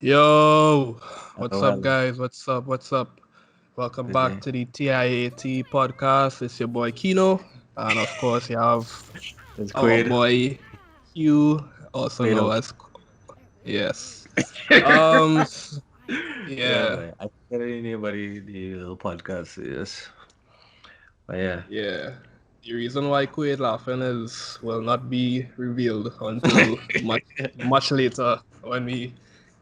Yo, what's up, Well, guys? What's up? What's up? Welcome back today to the TIAT podcast. It's your boy Keeno, and of course, you have it's our Quaid. boy Hugh, also Quaid known out. as yes. Um, Yeah, yeah, man. I can't anybody the little podcast is. But yeah. yeah. The reason why Quaid laughing is will not be revealed until much later when we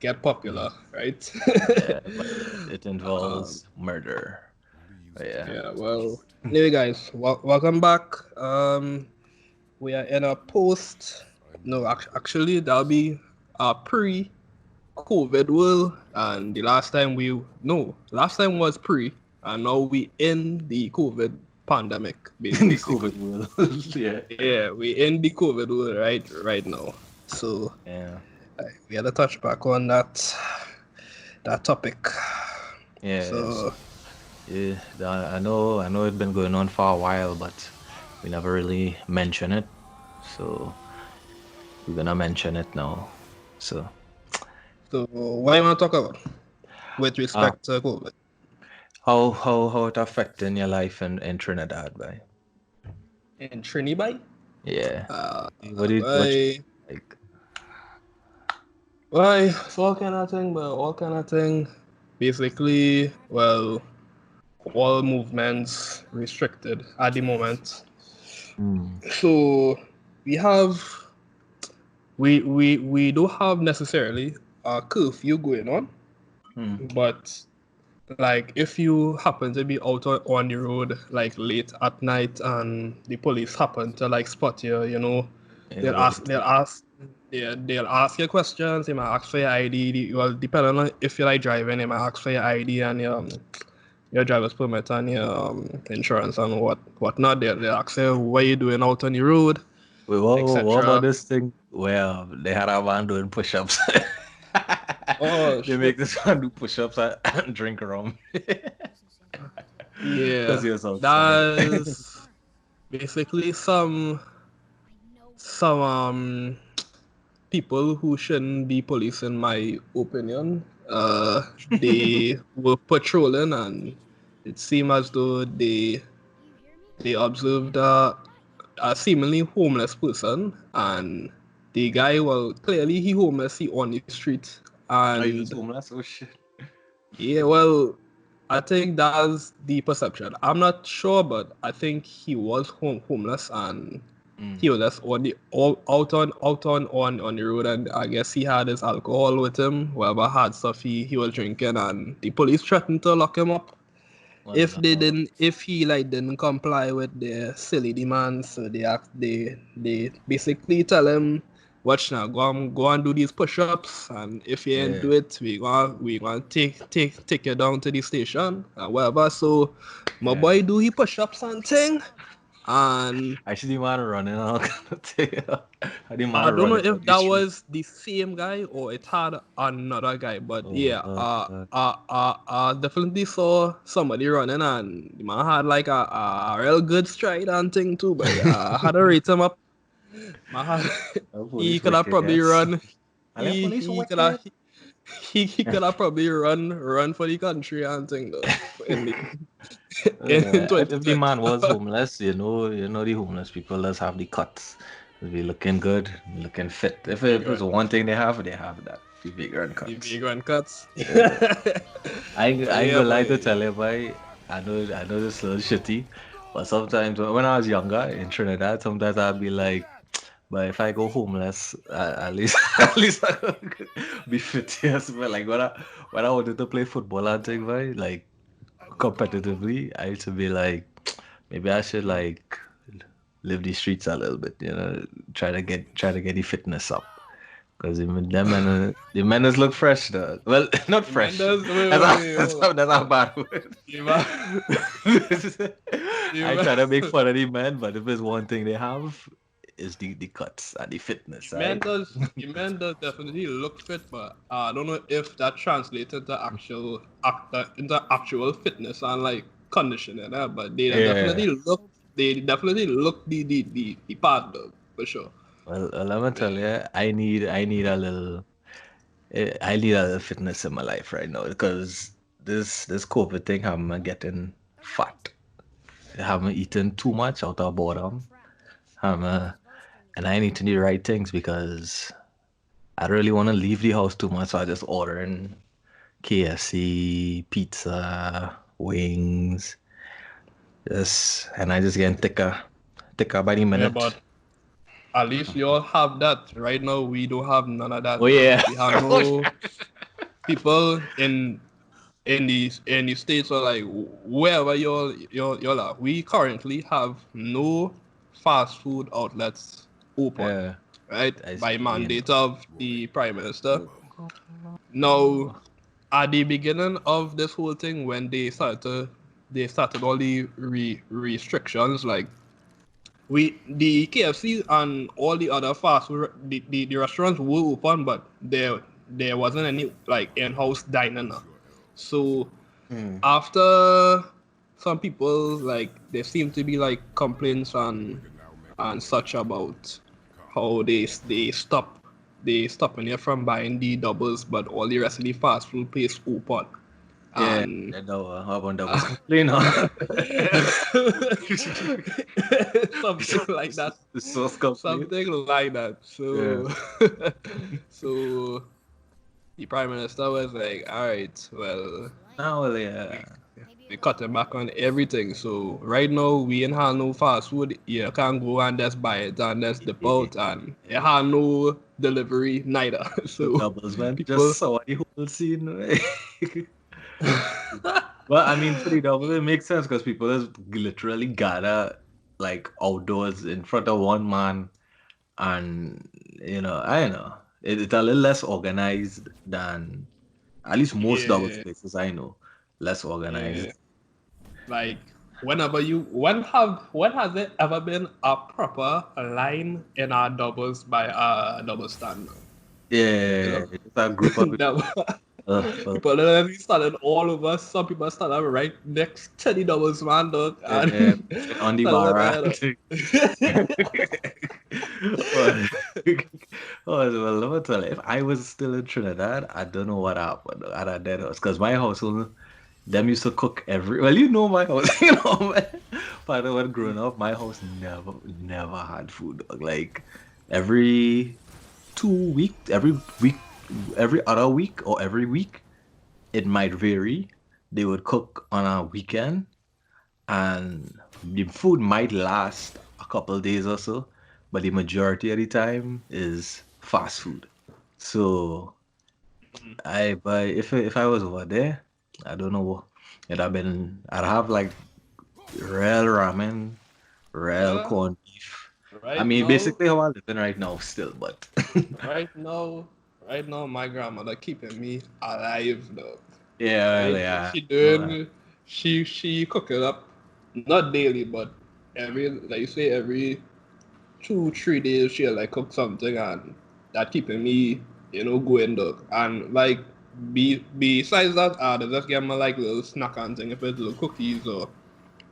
get popular, right? Yeah, but it um, involves murder. But yeah. Yeah, well, anyway, guys, welcome back. We are in a post. No, actually, that'll be a pre-COVID world, and the last time last time was pre, and now we in the COVID pandemic, In the basically. COVID world. Yeah. Yeah, we in the COVID world right now. So Yeah. we had to touch back on that topic. Yeah. So So yeah, I know it's been going on for a while, but we never really mention it. So we're gonna mention it now. So so what do you want to talk about with uh respect to COVID? how it affecting your life in Trinidad, by? In Trinidad? Yeah. Uh, What why, like? it's all kind of thing, but all kind of thing. Basically, well, all movements restricted at the moment. Mm, So we have, we don't have necessarily a curfew going on, mm. but like if you happen to be out on the road like late at night and the police happen to like spot you, Yeah, they'll but ask they'll ask yeah, they'll ask you questions, they might ask for your ID. Well, depending on if you like driving, they might ask for your ID and your driver's permit and your insurance and whatnot. They'll ask you what you doing out on the road, wait, what about etc. this thing where they had a man doing push-ups? Oh They shit. make this man do push-ups and drink rum because Yeah. he was outside. That's basically some people who shouldn't be police, in my opinion. They were patrolling, and it seemed as though they observed a seemingly homeless person, and the guy, well, clearly he homeless, he on the street, Are you and homeless? Oh shit. yeah, well, I think that's the perception. I'm not sure, but I think he was homeless, and he Mm. was just out on the road, and I guess he had his alcohol with him, whatever hard stuff he was drinking, and the police threatened to lock him up Well, no. if he like didn't comply with their silly demands. So they basically tell him, watch now, go and do these push-ups, and if you ain't Yeah. do it, we gonna take you down to the station and whatever. So my Yeah. boy do he push-ups and thing, and I see the man running and all kind of thing. How the I man don't know running if on the that street. was the same guy or it had another guy, but Oh, yeah, definitely saw somebody running, and the man had like a real good stride and thing too, but yeah, I had to rate him up. Man had, the he police could have wicked, probably yes. run. I like He police he could have wicked. he could have probably run for the country and thing though in the in If the 2020. man was homeless, you know the homeless people does have the cuts. They be looking good, looking fit. If it's Vagrant, one thing they have that. The bigger the cuts. vagrant cuts. Yeah. I But ain't yeah, gonna lie boy. to tell you, boy. I know this little shitty, but sometimes when I was younger in Trinidad, sometimes I'd be like, but if I go homeless, at least at least I could be fit. Yes, but like when I wanted to play football and things, right, like competitively, I used to be like, maybe I should like live the streets a little bit, try to get the fitness up. Because the manners look fresh though. Well, not The man fresh. does. That's a, Wait, that's hold a, on. that's a bad word. The man, the I man, try to make fun of the men, but if there's one thing they have, is the cuts and the fitness, right? the man does definitely look fit, but I don't know if that translates into actual fitness and like conditioning. But Yeah. they definitely look the part though, for sure. Well, let me tell you, I need a little. I need a little fitness in my life right now because this COVID thing, I'm getting fat. I haven't eaten too much out of boredom. I'm and I need to do the right things because I don't really want to leave the house too much. So I just ordering KFC, pizza, wings, just and I just getting thicker by the Yeah, minute. but at least you all have that. Right now, we don't have none of that. Oh yeah. We have no people in the states or like wherever y'all are. We currently have no fast food outlets open, Yeah. right? I By see. mandate of the prime minister. Now, at the beginning of this whole thing, when they started all the restrictions, like the KFC and all the other fast food the restaurants were open, but there wasn't any like in-house dining. So Hmm. after some people like there seem to be like complaints and such about how they stopping you from buying the doubles, but all the rest of the fast food place open. Yeah, And I know. I want doubles complain. Huh? something like that. The sauce complain. Something like that. Yeah. So the prime minister was like, all right, well, No, well, yeah. we cutting back on everything. So right now we ain't have no fast food. You can't go and just buy it and just dip out, and it have no delivery neither. The So doubles, man. people, Just saw the whole scene. Right? Well, I mean, for the doubles, it makes sense because people just literally gather like outdoors in front of one man, and I don't know. It's a little less organized than at least most doubles yeah, places I know. Less yeah. organized. Like when has it ever been a proper line in our doubles by a double stand? You Yeah, know, it's a group of Never. well, People literally started all of us. Some people started right next to the doubles man, dog, yeah, and on the started bar. looking at Well, well, let me tell you, if I was still in Trinidad, I don't know what happened at a dead house. Because my household, them used to cook well, my house, man. But when growing up, my house never had food. Dog. Like every 2 weeks, every other week or every week, it might vary. They would cook on a weekend and the food might last a couple days or so, but the majority of the time is fast food. So but if I was over there, I don't know. I'd have like real ramen, real yeah, corned beef. I right mean, now, basically how I'm living right now still, but right now, right now, my grandmother keeping me alive, dog. yeah, well, Right? yeah. She Well, doing, she cook it up, not daily, but every like you say every 2 3 days she'll like cook something, and that keeping me going, dog. And like besides that, they just get me like little snack and thing, if it's little cookies or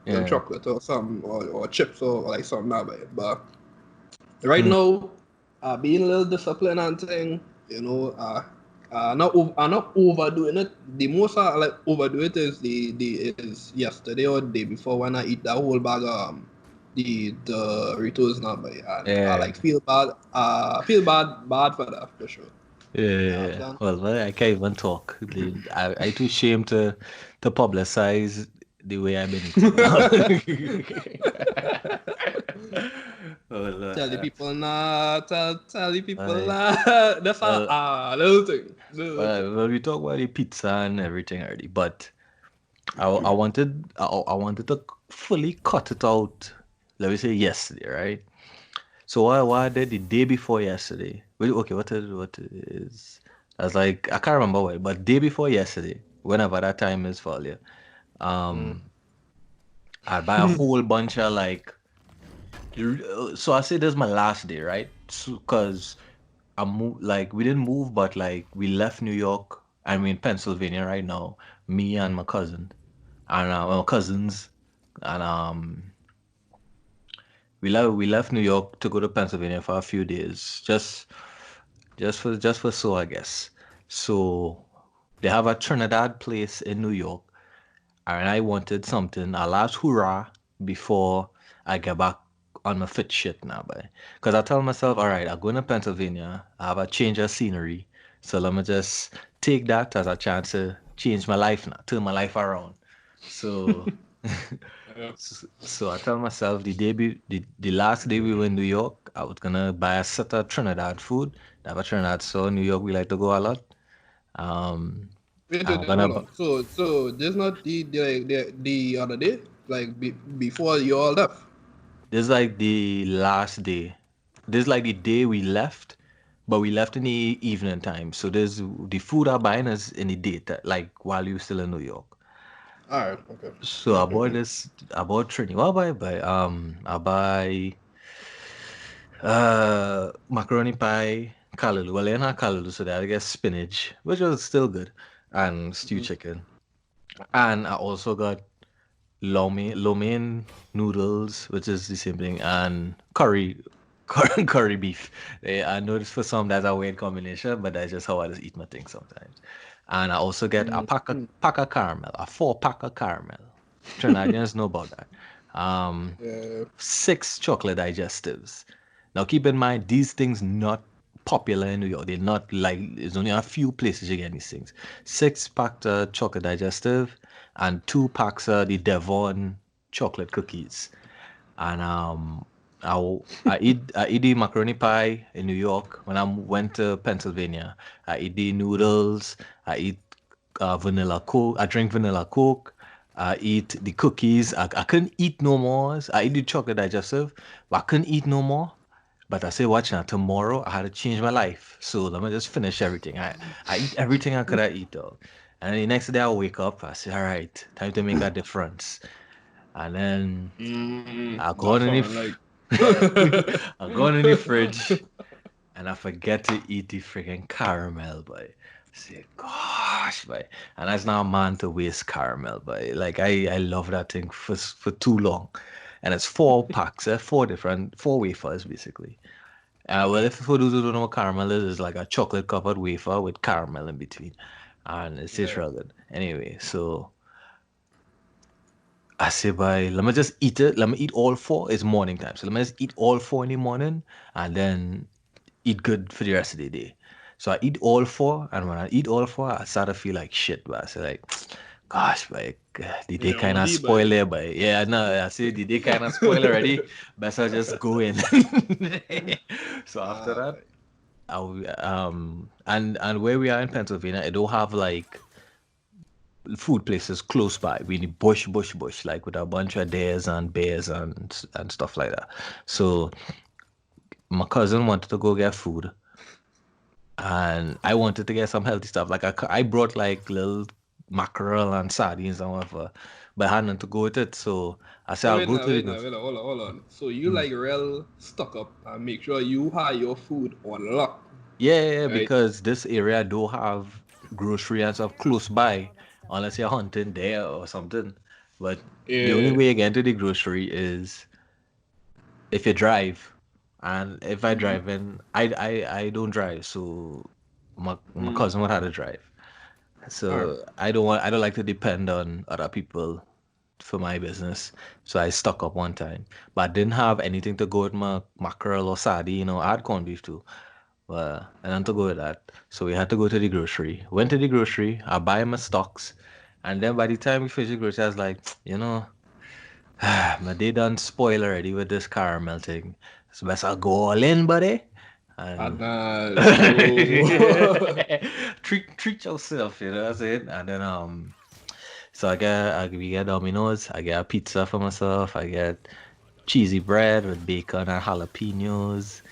little yeah. chocolate or something, or chips or like something that way. But right Mm. now, being a little disciplined and thing, not overdoing it. The most I like overdo it is the yesterday or the day before when I eat that whole bag of the Doritos now, but and I Yeah. like feel bad for that for sure. You Yeah, understand? well, I can't even talk. I too ashamed to publicize the way I've been eating now. Well, Tell the people nah, tell the people I, nah. That's a well, little thing, little thing. well, we talk about the pizza and everything already, but I wanted to fully cut it out. Let me say yesterday, right? So what I did the day before yesterday? Wait, okay, what is? I was like, I can't remember what, but day before yesterday, whenever that time is for you, Mm. um, I'd buy a whole bunch of like. So I say this is my last day, right? So, cause like we didn't move, but like we left New York and we're in Pennsylvania right now. Me and my cousin and my cousins, and we left New York to go to Pennsylvania for a few days, just for so I guess. So they have a Trinidad place in New York, and I wanted something a last hurrah before I get back on my fit shit now, boy. Because I tell myself, all right, I'm going to Pennsylvania, I have a change of scenery, so let me just take that as a chance to change my life now, turn my life around. So, Yeah. so I tell myself the last day we were in New York, I was gonna buy a set of Trinidad food. They have a Trinidad store in New York. We like to go a lot. Um, I'm gonna Hold on. So this not the other day, like before you all left. This is like the last day. This is like the day we left, but we left in the evening time. So there's the food I'm buying is in the daytime, like while you're still in New York. All right. Okay. So I bought Trini. What I buy? I buy macaroni pie, callaloo. Well, they're not callaloo, so that I guess spinach, which was still good, and stew Mhm. chicken. And I also got lo mein noodles, which is the same thing, and curry beef. I noticed for some that's a weird combination, but that's just how I just eat my things sometimes. And I also get a Mhm. pack of caramel, a 4 pack of caramel. Trinidadians know about that. Um, Yeah. 6 chocolate digestives. Now keep in mind these things not popular in New York. They're not like there's only a few places you get these things. 6 packs of chocolate digestive and 2 packs of the Devon chocolate cookies. And I eat the macaroni pie in New York. When I went to Pennsylvania, I eat the noodles. I eat vanilla coke. I drink vanilla coke. I eat the cookies. I couldn't eat no more. I eat the chocolate digestive, but I couldn't eat no more. But I say, watch now, tomorrow I had to change my life. So let me just finish everything. I eat everything I could eat though. And then the next day I wake up, I say, all right, time to make a difference. And then I go That on in the sound like. I go on in the fridge and I forget to eat the freaking caramel, boy. I say, gosh, boy. And that's not a man to waste caramel, boy. Like I love that thing for too long. And it's 4 packs, 4 wafers basically. Well, if for those who don't know what caramel is, it's like a chocolate covered wafer with caramel in between. And it's just Yeah. real good. Anyway, so I say, bye, let me just eat it. Let me eat all 4. It's morning time. So let me just eat all 4 in the morning and then eat good for the rest of the day. So I eat all 4. And when I eat all 4, I start to feel like shit. But I say, like, gosh, like, the day Yeah. kind of Only by. spoil there. But yeah, no, I see the day kind of spoil already. Better just go in. So after Ah, that, boy. and where we are in Pennsylvania, it don't have like food places close by. We need bush, like with a bunch of deers and bears and stuff like that. So my cousin wanted to go get food, and I wanted to get some healthy stuff. Like I brought like little mackerel and sardines and whatever, but I had nothing to go with it. So I said I'll go to the grocery. Wait now. Hold on. So you Mm. like real stock up and make sure you have your food on lock, Yeah, right? because this area don't have grocery and stuff close by unless you're hunting there or something. But the only Yeah. way you get into the grocery is if you drive, and if I Mm-hmm. drive in, I don't drive, so my Mm. cousin would have to drive. All right. So I don't like to depend on other people for my business. So I stock up one time, but I didn't have anything to go with my mackerel or sardine. I had corned beef too, but I didn't to go with that. So we had to go to the grocery. Went to the grocery. I buy my stocks, and then by the time we finished the grocery, I was like, my day done spoil already with this caramel thing. So best I'll go all in, buddy. And And so. treat yourself, you know what I'm saying? And then so we get Domino's, I get a pizza for myself, I get cheesy bread with bacon and jalapenos.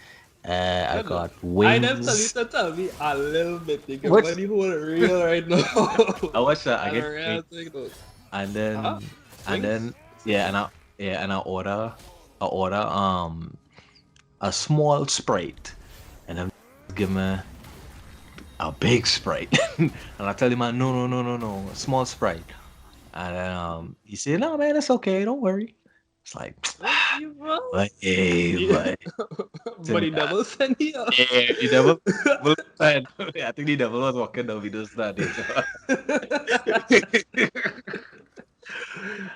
I got I never tell you wings. to tell me a little bit. You can What's money hold it real right now. I watch that, I And the get real thing though. and Huh? then and Wings? then Say yeah, again. and I order a small Sprite, and then give me a big Sprite, and I tell him, no, a small Sprite, and then he said, no man, it's okay, don't worry. It's like, You bro. but hey, Yeah. but But he never sent here. yeah, the devil. Well, I think the devil was walking down with us that day.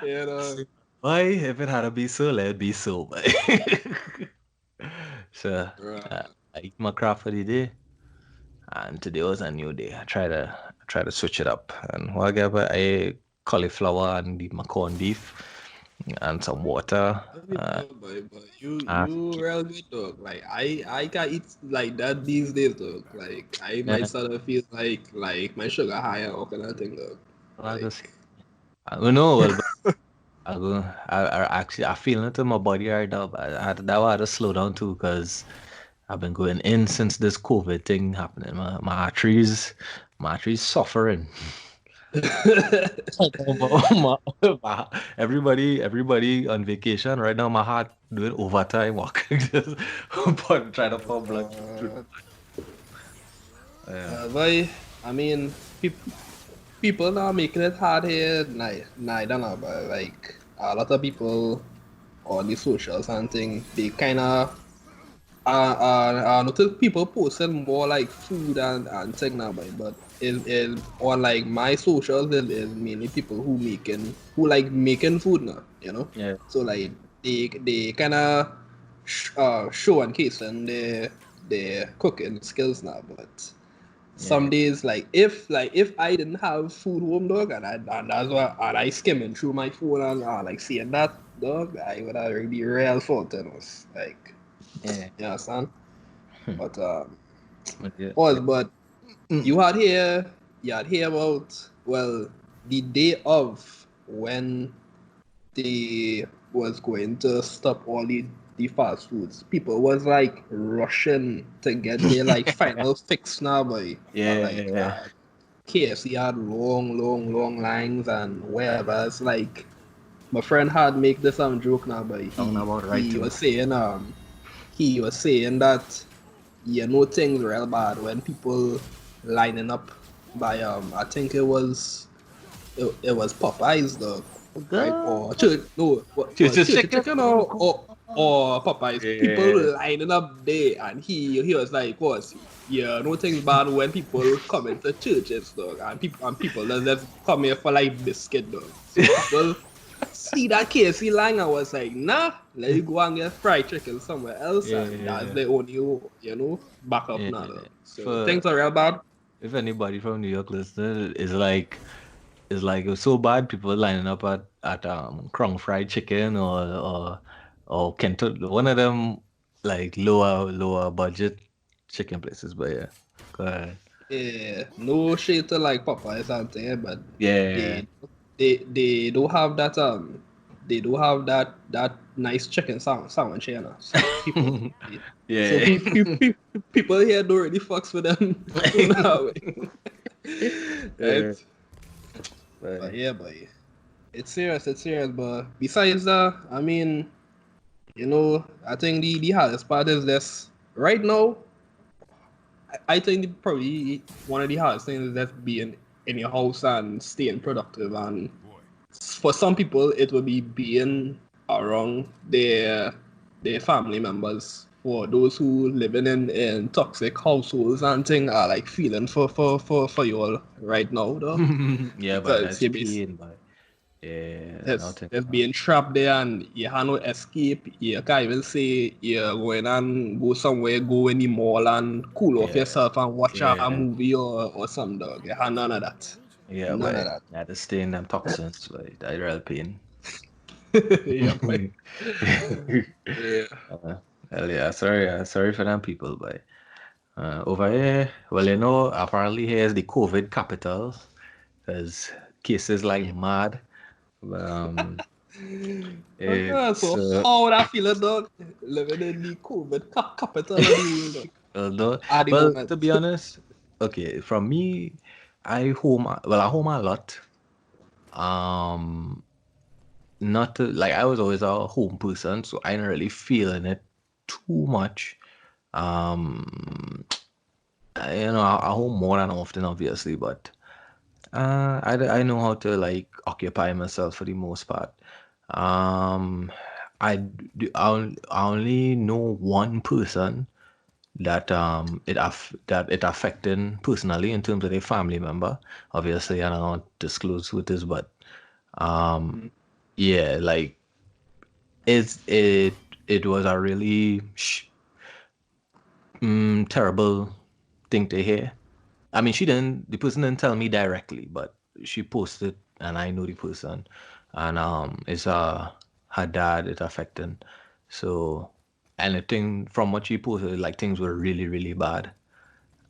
You know. Why, if it had to be so, let it be so. But so Right. I eat my crap for the day, and today was a new day. I try to switch it up, and whatever I ate cauliflower and my corned beef and some water. But Uh, you real good dog. Like I can eat like that these days dog. Like I yeah, might start to feel like my sugar higher or kind of thing dog. I just Like I don't know. Well, I actually I feel it in my body right now, but I had to slow down too because I've been going in since this COVID thing happening. My arteries suffering. Everybody on vacation right now. My heart doing overtime walking, just trying to pump blood through. uh, Yeah, but I mean people now making it hard here. Neither now, but like a lot of people on the socials and thing, they kind of notice people posting more like food and thing now, but it on like my socials is mainly people who like making food now, you know. yeah, So like they kind of show and case and their cooking skills now, but yeah. some days like if I didn't have food home dog and that's why and I skimming through my phone and like seeing that dog, I would have really real fault in us like Yeah. you understand. Hmm. But But yeah, was yeah. but Mm. you had hear about well the day of when they was going to stop all the fast foods. People was like rushing to get their like final fix now, boy. Like Yeah, KFC had long lines and wherever. It's like my friend had make this joke now, but talking he about right he too. was saying he was saying that you know things real bad when people lining up by I think it was Popeyes though, right? God. Or church no what Just church chicken. chicken or Popeyes. Yeah, People lining up there and he was like, what? Yeah, no things bad when people come into churches dog and people just come here for like biscuit dog. So people see that KFC line and was like, nah, let you go and get fried chicken somewhere else and that's yeah, the only backup yeah. now dog. So For things are real bad. if anybody from New York listening, it's like it was so bad. People lining up at Krong Fried Chicken or Kentucky, one of them like lower budget chicken places. But yeah, go ahead. Yeah, no shade to like Popeyes out there, but Yeah, they they do have that nice chicken sandwich, you know. So so yeah. people here don't really fucks with them now, right? Yeah, But but yeah, boy, it's serious. But besides that, I mean, I think the hardest part is this right now. I think probably one of the hardest things is just being in your house and staying productive. And for some people, it will be being around their family members. For those who living in toxic households and things are like feeling for you all right now though. yeah, but Because that's you be pain, but yeah, just nothing. just being trapped there and you have no escape. You can't even say you're going and go somewhere, go in the mall and cool off Yeah, yourself and watch a yeah, movie or some dog. You have none of that. yeah, None of but that. I had to stay in them toxins, but that real pain. Yeah, boy. Yeah. uh, well, yeah, sorry for them people, but over here, well, apparently here's the COVID capital, because cases like mad. Um, it's So how would I feel, dog? Living in the COVID capital of the world dog, although, at the well, moment. to be honest, okay, from me, I home a lot. Um, not to, like I was always a home person, so I didn't really feeling it too much. Um, I home more than often, obviously, but I know how to like occupy myself for the most part. Um, I only know one person that that it affected personally in terms of a family member. Obviously, I don't want to disclose who it is, but um, yeah, like it was a really terrible thing to hear. I mean, the person didn't tell me directly, but she posted and I know the person. And it's her dad it affected. So anything from what she posted, like things were really, really bad.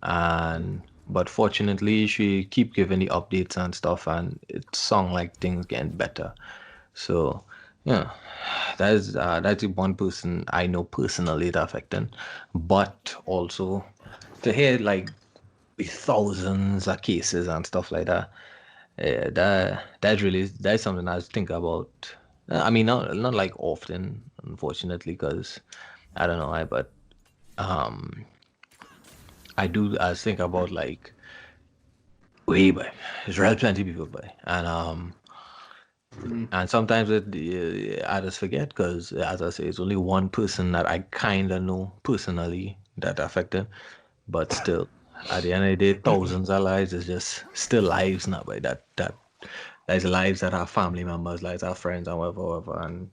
And but fortunately she keep giving the updates and stuff and it sound like things getting better. So yeah, that's the one person I know personally that affected. But also to hear like thousands of cases and stuff like that. Yeah, that's something I think about. I mean, not like often, unfortunately, because I don't know. But um, I think about like way back. There's real plenty people by, and sometimes I just forget because, as I say, it's only one person that I kind of know personally that affected, but still, at the end of the day, thousands of lives is just still lives, not by that's lives that are family members, lives our friends, and whatever, and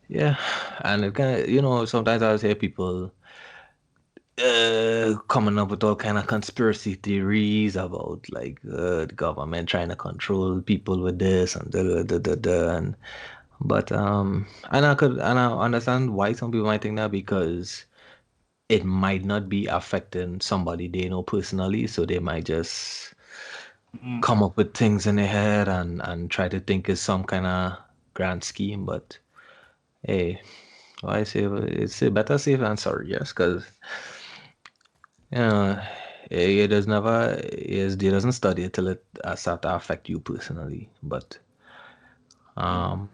yeah, and it kind of sometimes I hear people coming up with all kind of conspiracy theories about like the government trying to control people with this and and but and I understand why some people might think that because it might not be affecting somebody they know personally, so they might just come up with things in their head and try to think it's some kind of grand scheme. But hey, I say it's a better safe than sorry, yes, because you know it does never is it doesn't study it till it start to affect you personally. Um,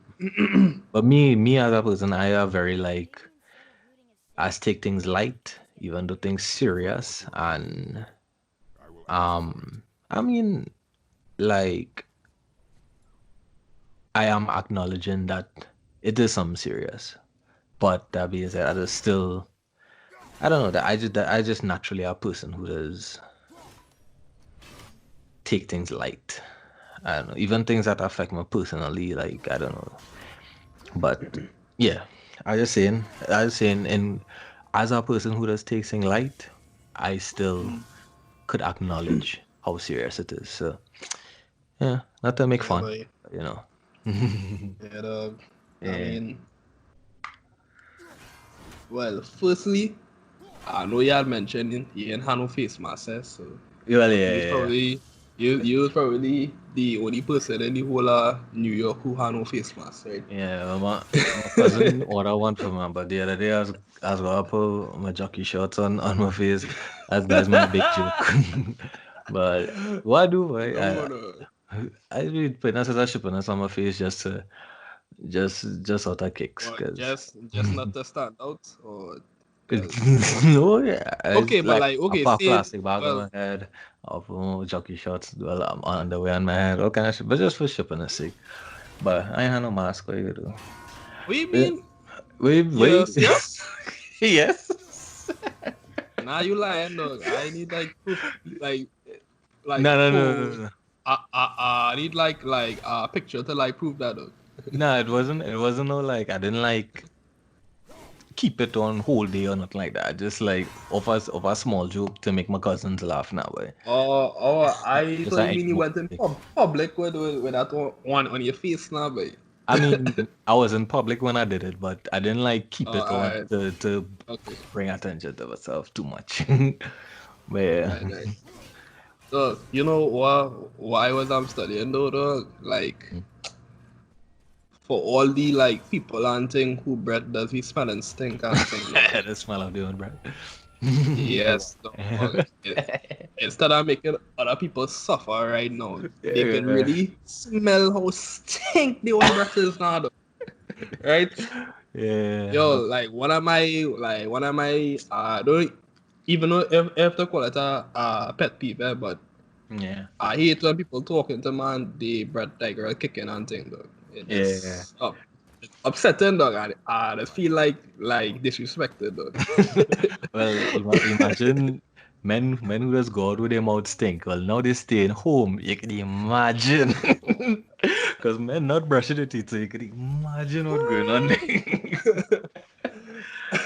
but me as a person, I are very like I take things light, even though things serious, and I mean like I am acknowledging that it is something serious. But that being said, I just still I don't know that I just naturally a person who does take things light. I don't know, even things that affect me personally, like I don't know. But yeah, I just saying, and as a person who does take things light, I still could acknowledge how serious it is. So yeah, not to make Yeah, fun, boy. you know. Yeah, dog. I Yeah. mean, well, firstly, I know you had mentioned you ain't had no face mask, so Well, you yeah, was yeah, probably you was probably the only person in the whole New York who had no face mask, right? yeah. My cousin ordered one for me, but the other day I was gonna put my jockey shorts on my face. That's my big joke. But what I do, No, no. I really put necessary shipping on my face just to just out of kicks, Or cause just not to stand out, or no, yeah, okay, it's but like like a okay, say plastic bag on well, my head, of jockey shorts, well, underwear on my head, all kind of shit, but just for shipping sake. But I ain't had no mask, what you do? what you Eh, mean? wait, Yes, yes. yes. Nah, you lying, dog. I need like proof, like like No, no, no, no, for no. I need like a picture to like prove that, dog. No, it wasn't. It wasn't no like I didn't like keep it on whole day or nothing like that. Just like of a small joke to make my cousins laugh now. Way. I Just thought you an mean you emoji went in thing. public with that on your face now, but I mean, I was in public when I did it, but I didn't like keep it on alright, to okay, bring attention to myself too much. But yeah. right, right. So you know what? Why was I'm studying though, dog? Like for all the like people and thing who breath does he smell and stink and thing, dog. The smell of doing, bro. Yes, dog. Instead of making other people suffer right now, they can Yeah. really smell how stink the own breath is now, dog. Right? Yeah. Yo, one of my don't even know if to call it a pet peeve, but Yeah. I hate when people talking to man they breath like real kicking and thing, dog. Yeah. It's upsetting, dog. I feel like disrespected, dog. Well, imagine men who just go out with their mouth stink. Well, now they staying home. You can imagine. Because men not brushing their teeth, so you can imagine what's going on there.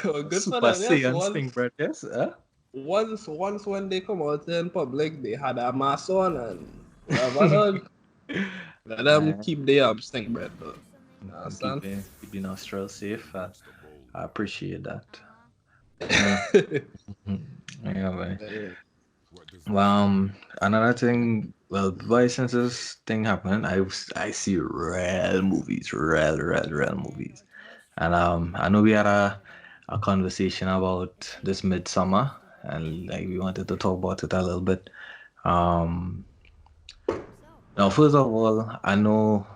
Well, good for Super them, yes. Saiyan stink breath, yes? Huh? Once when they come out in public, they had a mask on and whatever, dog. Let them Uh, keep their stink bread, dog. You and understand? keeping nostrils safe. I appreciate that. Yeah. Mhm. Yeah, man. Yeah. Another thing, well, why since this thing happened, I see real movies, and I know we had a conversation about this Midsummer, and like we wanted to talk about it a little bit. Um, Now, first of all, I know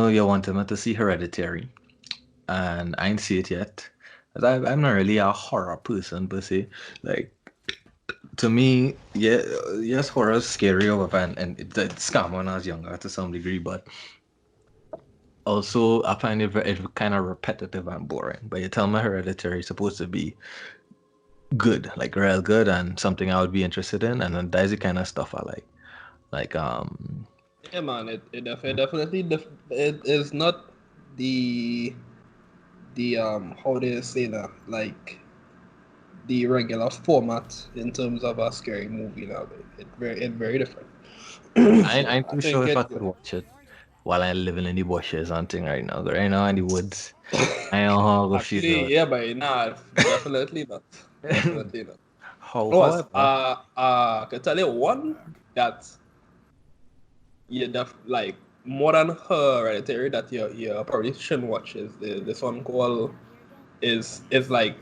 you wanted me to see Hereditary, and I ain't see it yet. 'Cause I'm not really a horror person per se. Like to me, yeah, yes, horror is scary over and it's scam when I was younger to some degree, but also I find it kind of repetitive and boring. But you tell me Hereditary is supposed to be good, like real good, and something I would be interested in, and then that's the kind of stuff I like. Like Yeah, man. It is not the how do you say that, like the regular format in terms of a scary movie now. It very different. I So ain't I too sure think if I it could watch it while I'm living in the bushes and thing right now. Right now in the woods, I don't know how I actually, feel. yeah, but nah, definitely not. Definitely not. Was However, I can tell you one that like more than Hereditary that you probably shouldn't watch is this one called is like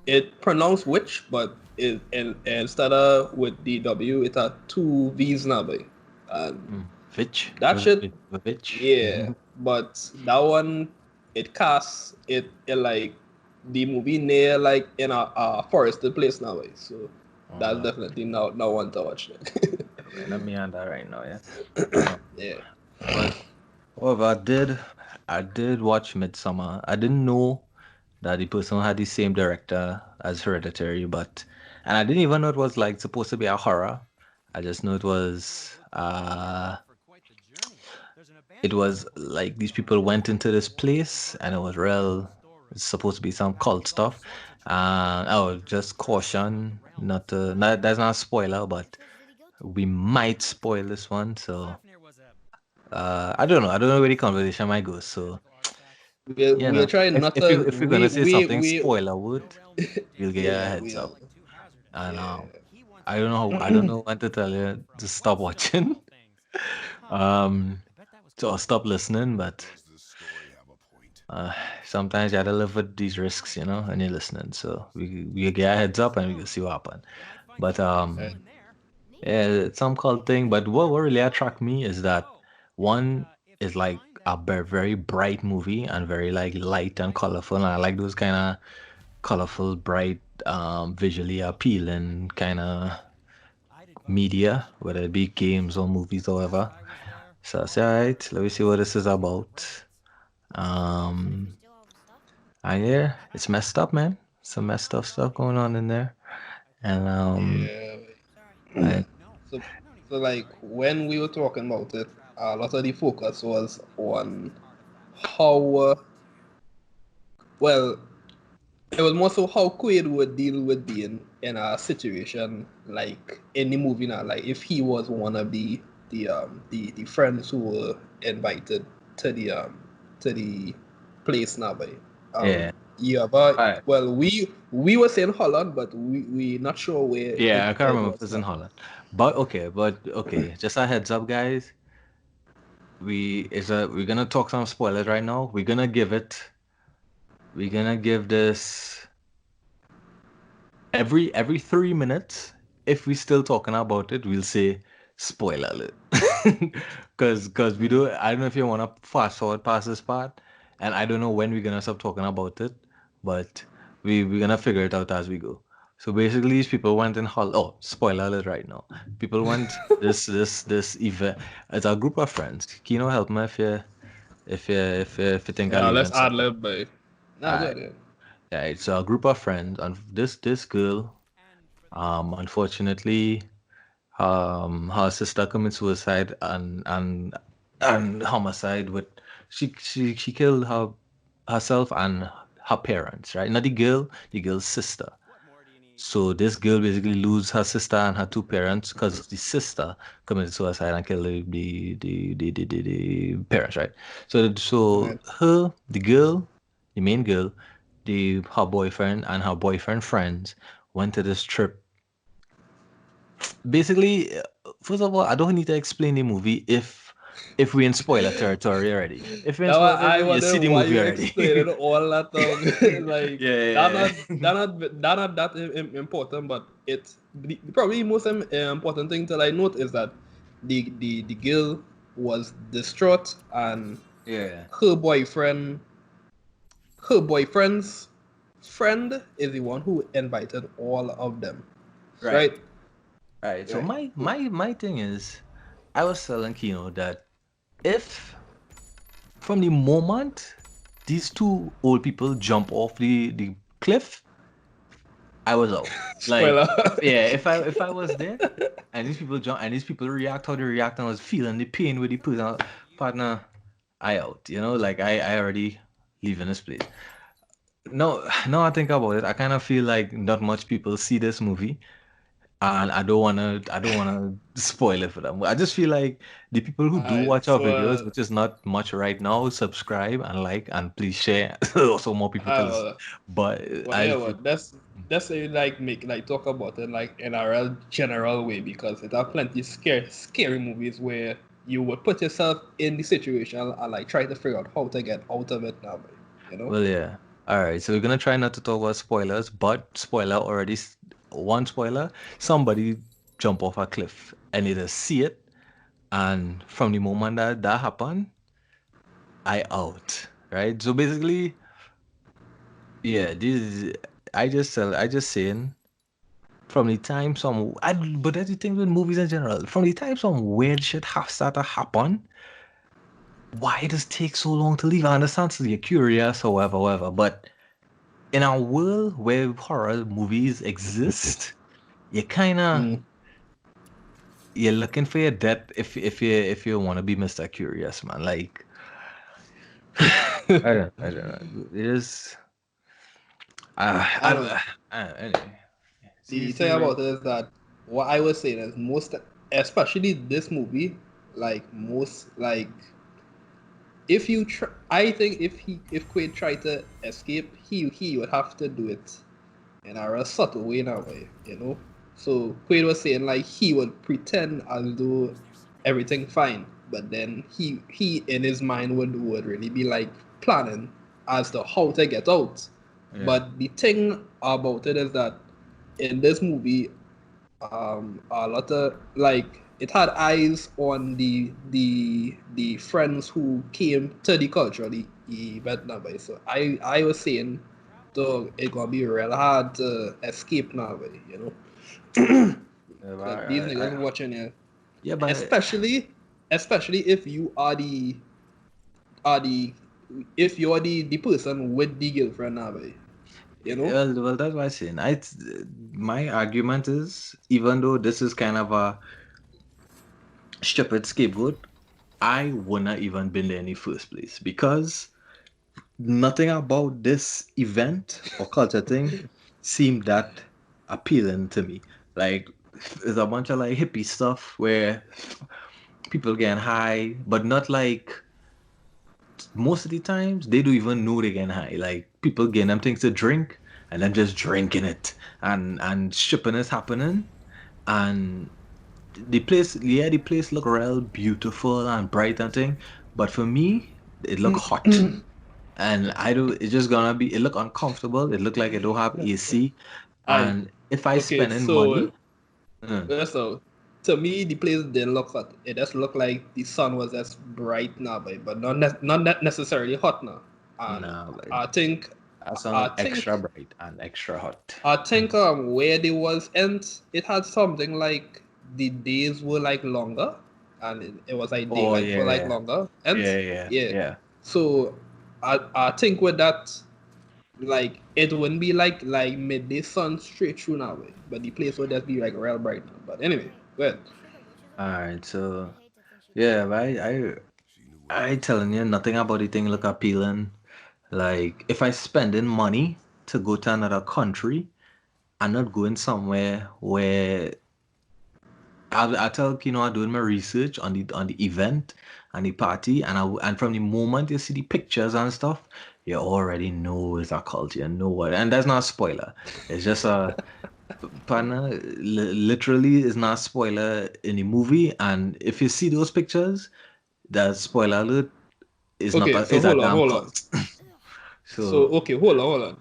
it pronounced witch, but instead of with DW it had two V's now, boy. And Fitch, that shit, Fitch. yeah. But that one, it casts it like the movie near like in a forested place now, boy. So that's Oh, definitely not one to watch. It. okay, let me on that right now, yeah. Um, Yeah. but however, I did watch Midsummer. I didn't know that the person had the same director as Hereditary, but and I didn't even know it was like supposed to be a horror. I just know it was like these people went into this place and it was real. It's supposed to be some cult stuff. Oh, just caution, not that's not a spoiler, but we might spoil this one. So I don't know. I don't know where the conversation might go. So you We are know, trying not if you to if you're gonna say something we spoiler would, we'll get a yeah heads up. And yeah. I don't know when to tell you to stop watching. um, or stop listening, but uh, sometimes you gotta live with these risks, you know, and you're listening. So we get a heads up and we can see what happen. But yeah, it's some cult thing. But what really attract me is that one is like a very bright movie and very like light and colorful. And I like those kind of colorful, bright, visually appealing kind of media, whether it be games or movies or whatever. So I say, all right, let me see what this is about. Um, and yeah, it's messed up, man. Some messed up stuff going on in there. And Yeah. I, So, so like when we were talking about it, a lot of the focus was on how well it was more so how Quaid would deal with being in a situation like in the movie now, like if he was one of the friends who were invited to the place now by yeah, yeah, but I, well we were saying Holland, but we not sure where yeah, I can't it remember if was it's in now. Holland. But okay, just a heads up, guys. We're gonna talk some spoilers right now. We're gonna give this every 3 minutes. If we're still talking about it, we'll say spoiler alert. Cause we do. I don't know if you wanna fast forward past this part, and I don't know when we're gonna stop talking about it, but we're gonna figure it out as we go. So basically, these people went in oh, spoiler alert right now. People went this event. It's a group of friends. Keeno, help me if you think I'm Yeah, let's leaving ad something. lib, boy. Nah, Alright. good. Yeah. Yeah, it's a group of friends, and this girl, unfortunately, her sister committed suicide and homicide with she killed herself and her parents, right? Not the girl's sister. So this girl basically lose her sister and her two parents because the sister committed suicide and killed the parents, right? So Right. the girl, the main girl, her boyfriend and her boyfriend friends went to this trip. Basically, first of all, I don't need to explain the movie if we in spoiler territory already. If we're in That's why spoiler I territory, you see wonder the why movie you already. explaining all that thing. Like that Yeah, not yeah, that not that not that important, but it's probably most important thing to like note is that the girl was distraught and yeah. her boyfriend her boyfriend's friend is the one who invited all of them, Right, right? right. So Right. my thing is, I was telling Kino that if from the moment these two old people jump off the cliff, I was out. Like, Spoiler. if I was there and these people jump and these people react how they react and I was feeling the pain with the person partner, I out. Like I already leaving this place. No, no, I think about it. I kind of feel like not much people see this movie, and I don't wanna spoil it for them. I just feel like the people who do Alright, watch our so videos, which is not much right now, subscribe and like and please share so more people can listen. uh, But well, I yeah, well, that's say like make like talk about it like in a real general way because there are plenty scary movies where you would put yourself in the situation and like try to figure out how to get out of it now, you know. Well, yeah. All right. So we're gonna try not to talk about spoilers, but spoiler already. One spoiler: somebody jump off a cliff and either see it, and from the moment that happened, I out. Right. So basically, yeah. I just saying from the time but that's the thing with movies in general. From the time some weird shit have started to happen, why does it take so long to leave? I understand so you're curious, however, but in a world where horror movies exist, you kind of Mm. you're looking for your death if you want to be Mr. Curious, man. Like I don't know. It is I know. anyway. See The see thing right. about it is that what I was saying is most, especially this movie, like most like if you try, I think if Quaid tried to escape, he would have to do it in a real subtle way in a way, you know. So Quaid was saying like he would pretend as though everything fine, but then he in his mind would really be like planning as to how to get out. Yeah. But the thing about it is that in this movie, a lot of like it had eyes on the friends who came to the cultural event now, boy. So I was saying, so it gonna be real hard to escape now, boy, you know. Yeah, but Cause these niggas I- watching you, yeah, but especially if you are the if you're the person with the girlfriend now, boy, you know. well, that's why I'm saying. My argument is, even though this is kind of a stupid scapegoat, I wouldn't even been there in the first place because nothing about this event or culture thing seemed that appealing to me. Like, there's a bunch of like hippie stuff where people getting high, but not like most of the times they don't even know they getting high. Like people getting them things to drink and then just drinking it and shipping is happening and the place look real beautiful and bright and thing, but for me it look hot and I do it's just gonna be it look uncomfortable. It look like it don't have AC, I and if I okay, spending money, so uh, so to me, the place didn't look hot. It just looked like the sun was just bright now, but not necessarily hot now. And nah, like, I think That I sound think extra bright and extra hot. where they was ends, it had something like the days were like longer, and it was like Oh daylight for like yeah, longer. And yeah, yeah, yeah, yeah. so I think with that, like it wouldn't be like midday sun straight through now, way, but the place would just be like real bright now. But anyway, well, All right, so yeah, right. I telling you, nothing about the thing look appealing. Like if I spending money to go to another country, I'm not going somewhere where I tell Keeno I'm doing my research on the event and the party, and from the moment you see the pictures and stuff, you already know it's a cult. You know what, and that's not a spoiler. It's just a partner. Literally, is not a spoiler in the movie, and if you see those pictures, that spoiler alert okay, so is a damn hold on. cult. So So okay, hold on.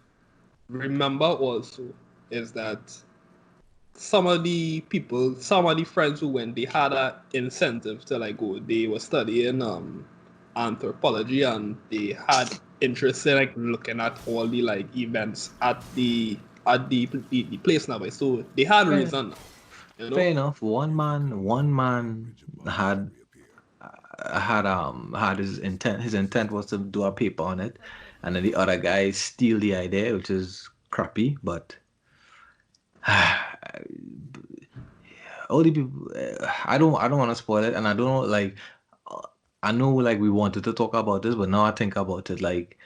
Remember also is that some of the friends who went, they had a incentive to like go. They were studying anthropology, and they had interest in like looking at all the like events at the place now. So they had yeah, reason, you know. fair enough. One man had had his intent. His intent was to do a paper on it, and then the other guy steal the idea, which is crappy. But all the people, I don't want to spoil it, and I don't know, like I know like we wanted to talk about this, but now I think about it, like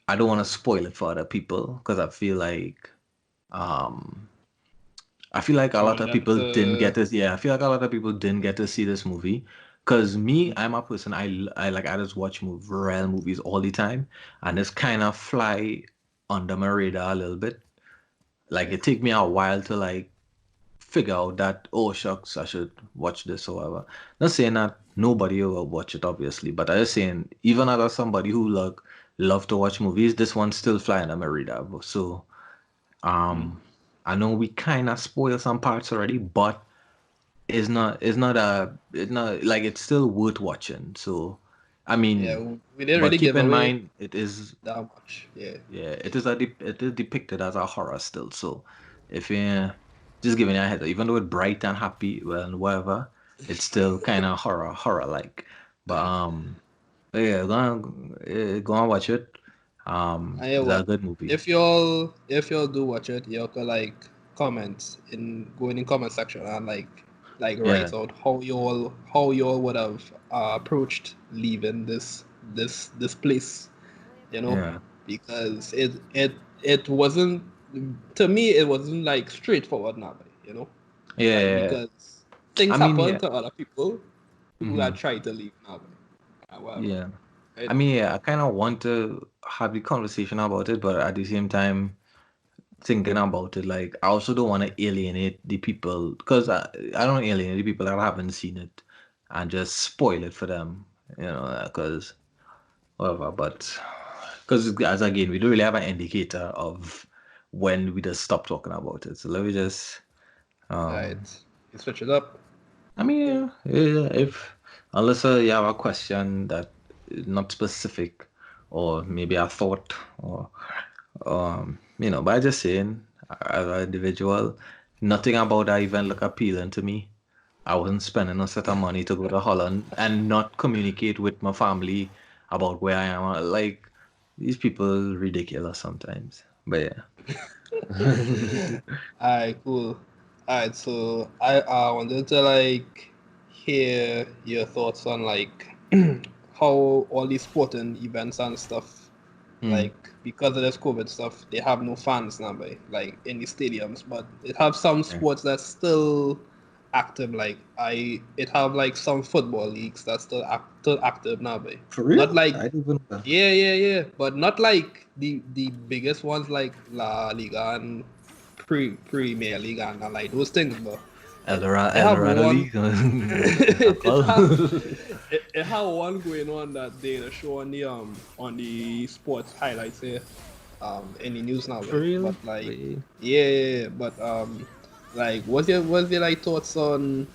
I don't want to spoil it for other people because um I feel like a lot Want of them people didn't to get this. Yeah, I feel like a lot of people didn't get to see this movie. Cause me, I'm a person. I like I just watch real movies all the time, and this kind of fly under my radar a little bit. Like it take me a while to like figure out that, oh shucks, I should watch this or whatever. Not saying that nobody will watch it obviously, but I'm just saying even as somebody who like love to watch movies, this one's still flying on my radar. So um I know we kind of spoil some parts already, but it's not like it's still worth watching. So I yeah, mean, we didn't but really keep give in away mind it is, that much. Yeah, yeah, it is depicted as a horror still. So if you just giving you a head, even though it's bright and happy, well, and whatever, it's still kind of horror like. But yeah, go and watch it. and yeah, It's a what good movie. if y'all do watch it, y'all could like comment in go in the comment section and like Yeah, write out how y'all would have approached leaving this place, you know, yeah, because it wasn't, to me it wasn't like straightforward now, you know, like yeah. because things I mean, happen yeah. to other people who Hmm. had tried to leave now, whatever, Yeah. right? I mean, yeah, I kind of want to have the conversation about it, but at the same time, thinking about it, like, I also don't want to alienate the people because I don't alienate the people that haven't seen it and just spoil it for them, because whatever. But because, as again, we don't really have an indicator of when we just stop talking about it. So let me just, um, Right, you switch it up. I mean, yeah, if unless you have a question that is not specific, or maybe a thought, or but I just saying, as an individual, nothing about that event look appealing to me. I wasn't spending a set of money to go to Holland and not communicate with my family about where I am. Like these people ridiculous sometimes. But yeah. Alright, cool. Alright, so I wanted to like hear your thoughts on like how all these sporting events and stuff, Hmm. like because of this COVID stuff, they have no fans now, like in the stadiums, but it have some Yeah. sports that's still active. Like it have like some football leagues that's still active now, For not real? like I didn't even know. yeah, but not like the biggest ones like La Liga and Premier League and like those things, but it have Eldorado one. League. it have it have one going on that day to show on the sports highlights here in the news now, For way. real? But like Wait. yeah, but like what's your like thoughts on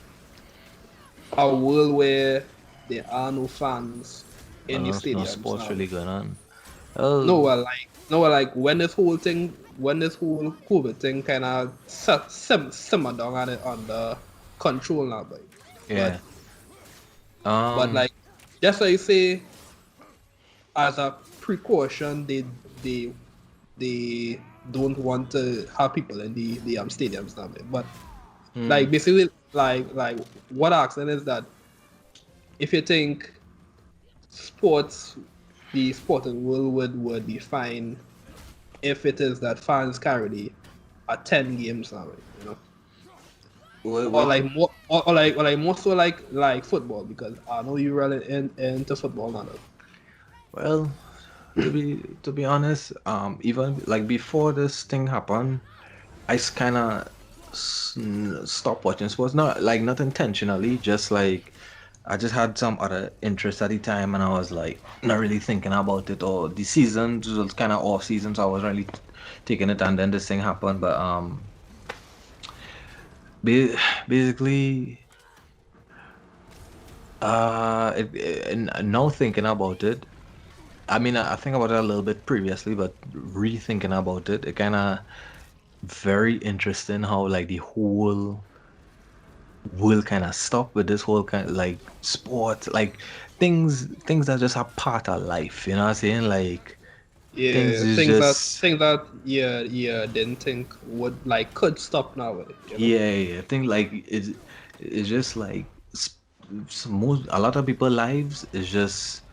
a world where there are no fans in the No stadiums sports now? really going on. No, Oh, well, like No, like when this whole COVID thing kind of simmer down on it under control now, but Yeah. but Um. like just like you say, as a precaution, they they don't want to have people in the stadiums now, but Hmm. like basically like what I'm saying is that if you think sports, the sporting world would be fine if it is that fans carry attend games now, you know, or What? like more or like more so like football because I know you really into football now. Well, to be honest, even like before this thing happened, I kind of stopped watching sports. Not intentionally, just like I just had some other interest at the time, and I was like not really thinking about it. Or the seasons was kind of off season, so I wasn't really taking it. And then this thing happened, but ba- basically, and now thinking about it. I mean, I think about it a little bit previously, but rethinking about it, it kind of very interesting how like the whole world kind of stop with this whole kind of like sport, like things that just are part of life. You know what I'm saying? Like things Yeah, is things that just things that yeah didn't think would like could stop now, you know. yeah. I think like it's just like most a lot of people lives is just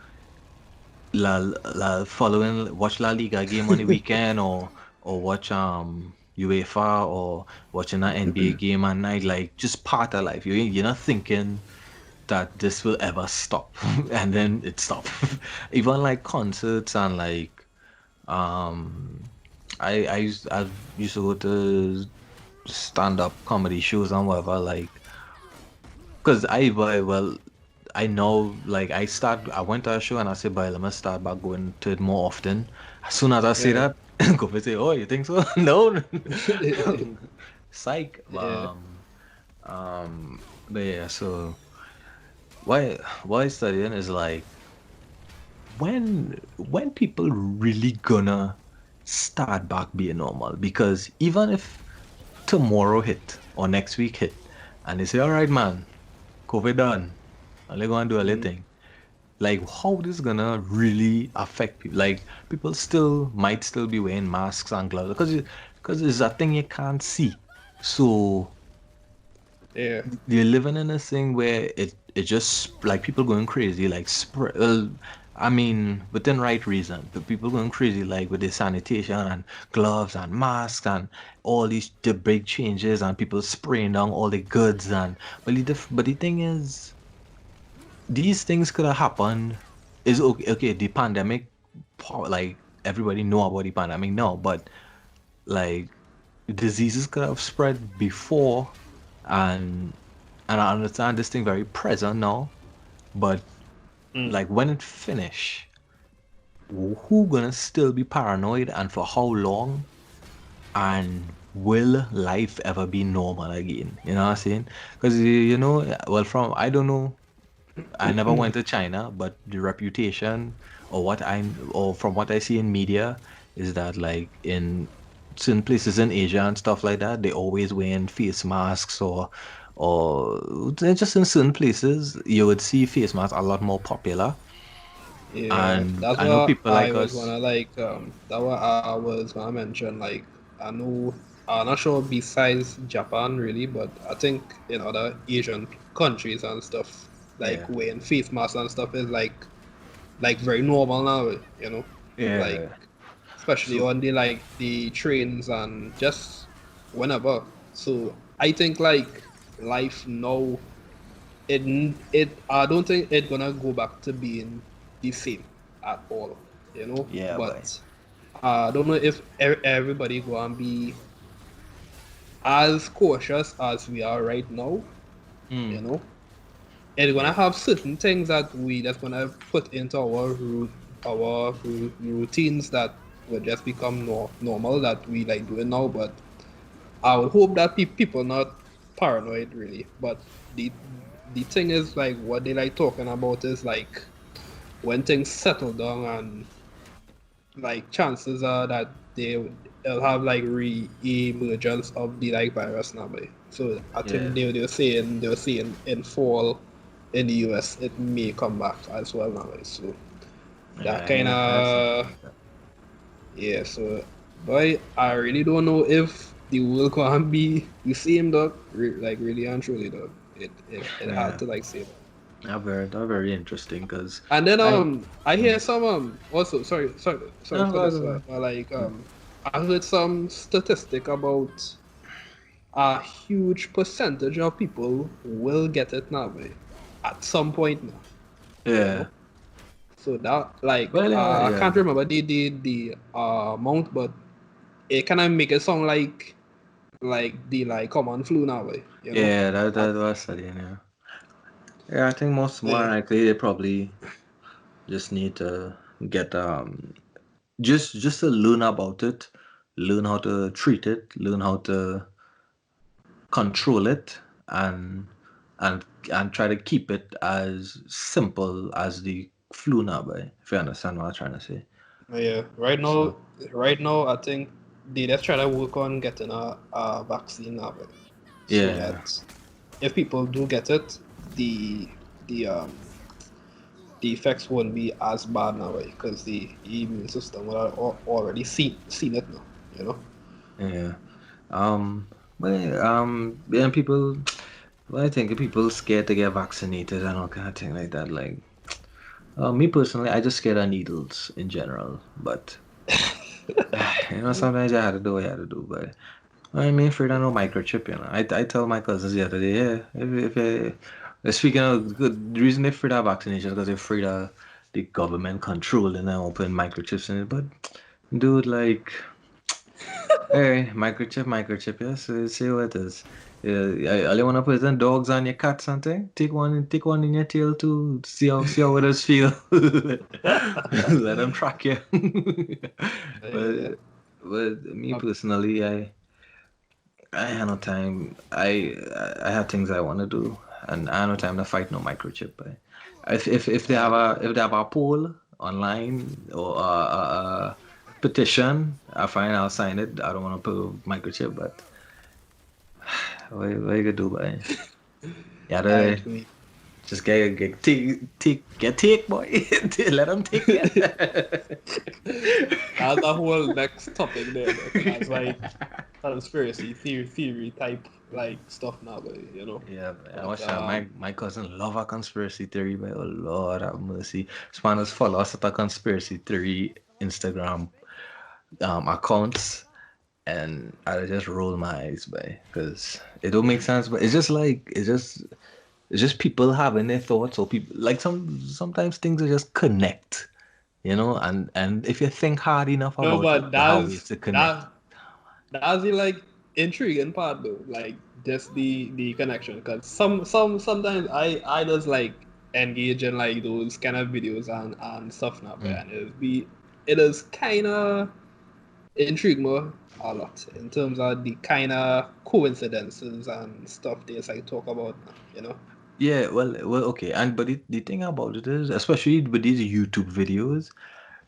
following watch La Liga game on the weekend or watch UEFA or watching an NBA game at night, like just part of life. You're not thinking that this will ever stop and then it stopped. Even like concerts and like um I used to go to stand up comedy shows and whatever, like because I know, like, I went to a show and I said, but let me start back going to it more often. As soon as I say Yeah. that, go say, oh, you think so? No, psych. Yeah. But yeah, so why studying is like when people really gonna start back being normal? Because even if tomorrow hit or next week hit, and they say, all right, man, COVID done, and they're gonna do a little Mm. thing. Like how this gonna really affect people? Like people still might still be wearing masks and gloves because it's a thing you can't see. So Yeah. you're living in a thing where it just like people going crazy, like spread. I mean, within right reason, but people going crazy like with the sanitation and gloves and masks and all the big changes and people spraying down all the goods and but the thing is these things could have happened. Is okay. Okay, the pandemic, like everybody know about the pandemic now, but like diseases could have spread before, and I understand this thing very present now, but Mm. like when it finish, who gonna still be paranoid and for how long? And will life ever be normal again? You know what I'm saying? Because well, from I don't know. I never went to China, but the reputation or from what I see in media is that like in certain places in Asia and stuff like that, they always wearing face masks or just in certain places you would see face masks a lot more popular. Yeah, And that's I know what people I like was us. gonna that what I was gonna mention. Like, I know, I'm not sure besides Japan really, but I think in other Asian countries and stuff, like Yeah. wearing face masks and stuff is like very normal now, you know, like Yeah. especially So on the trains and just whenever. So I think like life now, it I don't think it's gonna go back to being the same at all, you know. yeah, boy. But I don't know if everybody gonna be as cautious as we are right now, you Mm, know. It's gonna yeah. have certain things that we just gonna put into our routines that will just become normal that we like doing now. But I would hope that people not paranoid really. But the the thing is like what they like talking about is like when things settle down like chances are that they'll have like re-emergence of the like virus now, boy. So I Yeah. think they were saying in fall in the US it may come back as well now, boy. So that Yeah, kind I heard something of like that. yeah. So boy, I really don't know if the world can be the same, dog. Like really and truly, dog. It had Yeah. to like say that. They're very interesting because And then I I hear mm, some also sorry no, for this go but like ahead. I heard some statistic about a huge percentage of people will get it now way at some point now, you Yeah. know. So that like Well, I yeah. can't remember the amount, but it kind of make it sound like the like common flu now way, you know. Yeah, At, that was studying, yeah. Yeah, I think more yeah, likely they probably just need to get just to learn about it, learn how to treat it, learn how to control it, and and try to keep it as simple as the flu now, boy, if you understand what I'm trying to say. yeah. So Right now, I think they just try to work on getting a vaccine now, way, so yeah, that if people do get it, the the um the effects won't be as bad now, right? Because the immune system will have already seen it now, you know. yeah. Well, yeah, people. Well, I think people scared to get vaccinated and all kind of thing like that. Like, me personally, I just scared of needles in general. But sometimes you had to do what you had to do. But I mean, afraid of no microchip. I tell my cousins the other day, yeah, speaking of good, the reason they're afraid of vaccination because they're afraid of the government controlling and open microchips in it. But dude, like. Hey, microchip, yes. See what it is. Yeah, I only wanna put in dogs on your cats and thing. Take one in your tail too. See how it does feel. Let them track you. but Yeah. but me Uh, personally, I have no time. I have things I want to do, and I have no time to fight no microchip. If they have a poll online or a petition, I find I'll sign it. I don't want to put a microchip, but what you gonna do, boy? You I gotta agree. just get take, boy. Let them take it. That's a whole next topic there, though. That's like conspiracy theory type like stuff now, but you know. Yeah, I But watch that. My cousin love a conspiracy theory, but oh Lord have mercy. Spanners follow us at a conspiracy theory Instagram accounts, and I just roll my eyes by because it don't make sense. But it's just people having their thoughts, or people like sometimes things are just connect, and if you think hard enough no, about it, but they have ways to connect. that's the like intriguing part though, like just the connection. Because sometimes I just like engage in like those kind of videos and stuff now, but Mm. and it is kind of intrigue me a lot in terms of the kind of coincidences and stuff they just like talk about now, you know. Yeah, well, okay, and but the thing about it is, especially with these YouTube videos,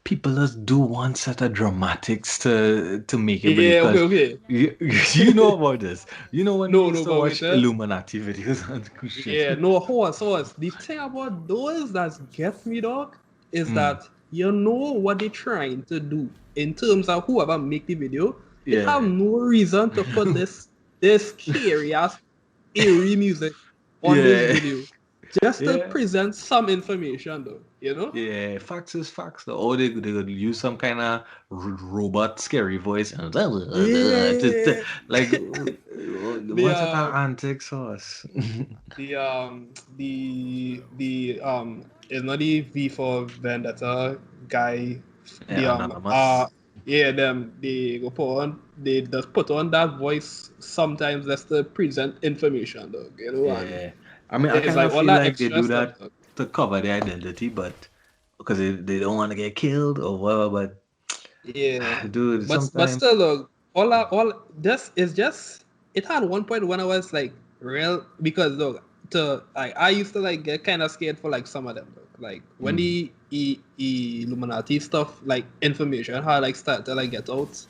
people just do one set of dramatics to make it believe. Yeah, okay, Because okay. you know about this. You know when we No, used no, to but wait, watch Illuminati videos on Christians. yeah, no, horse. The thing about those that gets me, dog, is Mm, that you know what they're trying to do in terms of whoever make the video. It have yeah. no reason to put this scary ass eerie music on this Yeah. video just to Yeah. present some information, though. You know? Yeah, facts is facts though. Or they could use some kind of robot scary voice and Yeah. like the what's that antics sauce? It's not the V for Vendetta guy. The Yeah, anonymous. yeah, them they go put on they just put on that voice sometimes just to present information, dog, you know, and Yeah, I mean, I it's kind like of all feel that like they extra do stuff, that dog. to cover their identity, but because they don't want to get killed or whatever. Yeah, But dude, but sometimes. still, look, all this is just it had one point when I was like real because look to like I used to like get kind of scared for like some of them. Like when the Illuminati stuff, like information had like started to like get out,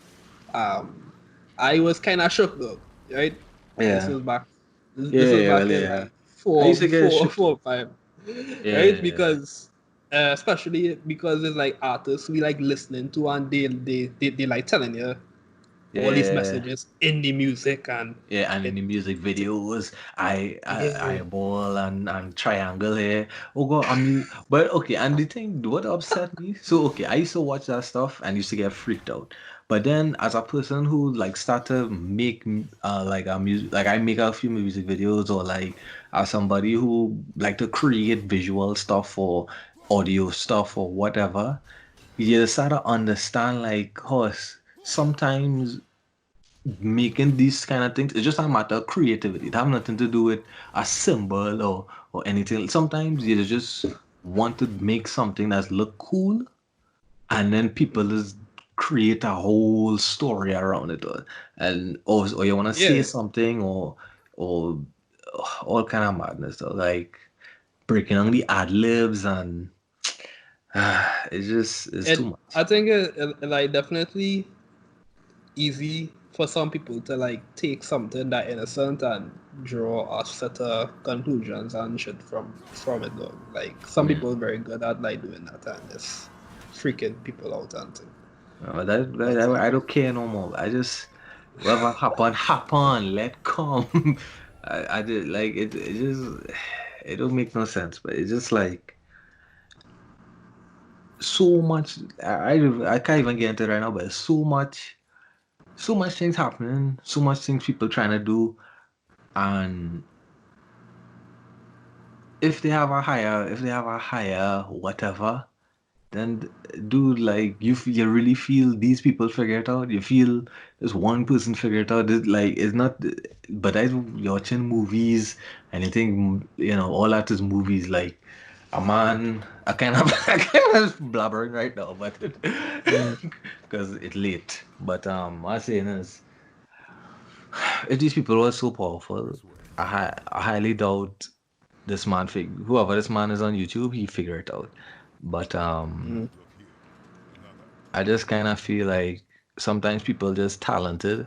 I was kind of shook though, right? This Yeah. was back. This was Yeah, back well, in yeah. like I used to get four, shook too. 5, right? Yeah. Because especially because it's like artists we like listening to, and they like telling you all these Yeah. messages in the music, and Yeah, and in it, the music it videos, I yeah, eyeball and triangle here. Oh god, but okay, and the thing what upset me, so okay, I used to watch that stuff and used to get freaked out. But then as a person who like start to make like a music, like I make a few music videos, or like as somebody who like to create visual stuff or audio stuff or whatever, you start to understand like, oh, sometimes making these kind of things, it's just a matter of creativity. It have nothing to do with a symbol or anything. Sometimes you just want to make something that look cool, and then people just create a whole story around it, or you want to say yeah. something, or all kind of madness, though, like breaking on the ad libs, and it's too I much. think like definitely easy for some people to like take something that innocent and draw a set of conclusions and shit from it though. Like some Yeah. people are very good at like doing that and just freaking people out and thing. But I don't care no more. I just whatever happen, let come. I did like it. It just it don't make no sense. But it's just like so much. I can't even get into it right now. But so much things happening. So much things people trying to do. And if they have a higher whatever, then dude, like you really feel these people figure it out. You feel this one person figure it out. Like it's not. But I watching movies and I think all that is movies. Like a man, I kind of I kind of blabbering right now, but mm, because it's late. But what I'm saying is, if these people were so powerful, I highly doubt this man whoever this man is on YouTube, he figure it out. But mm, I just kind of feel like sometimes people just talented.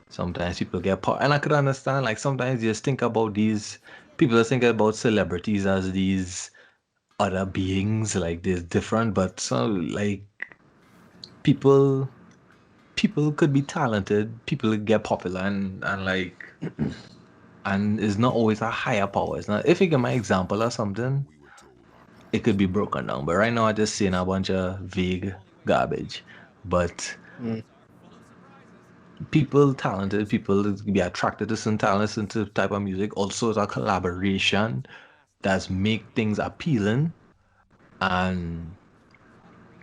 Sometimes people get and I could understand. Like sometimes you just think about these people just think about celebrities as these other beings, like they're different. But so like people, people could be talented. People could get popular and like and it's not always a higher power. It's not. If you get my example or something, it could be broken down. But right now, I just seeing a bunch of vague garbage. But mm. people, talented people, be attracted to some talents into type of music. Also, it's a collaboration that's make things appealing, and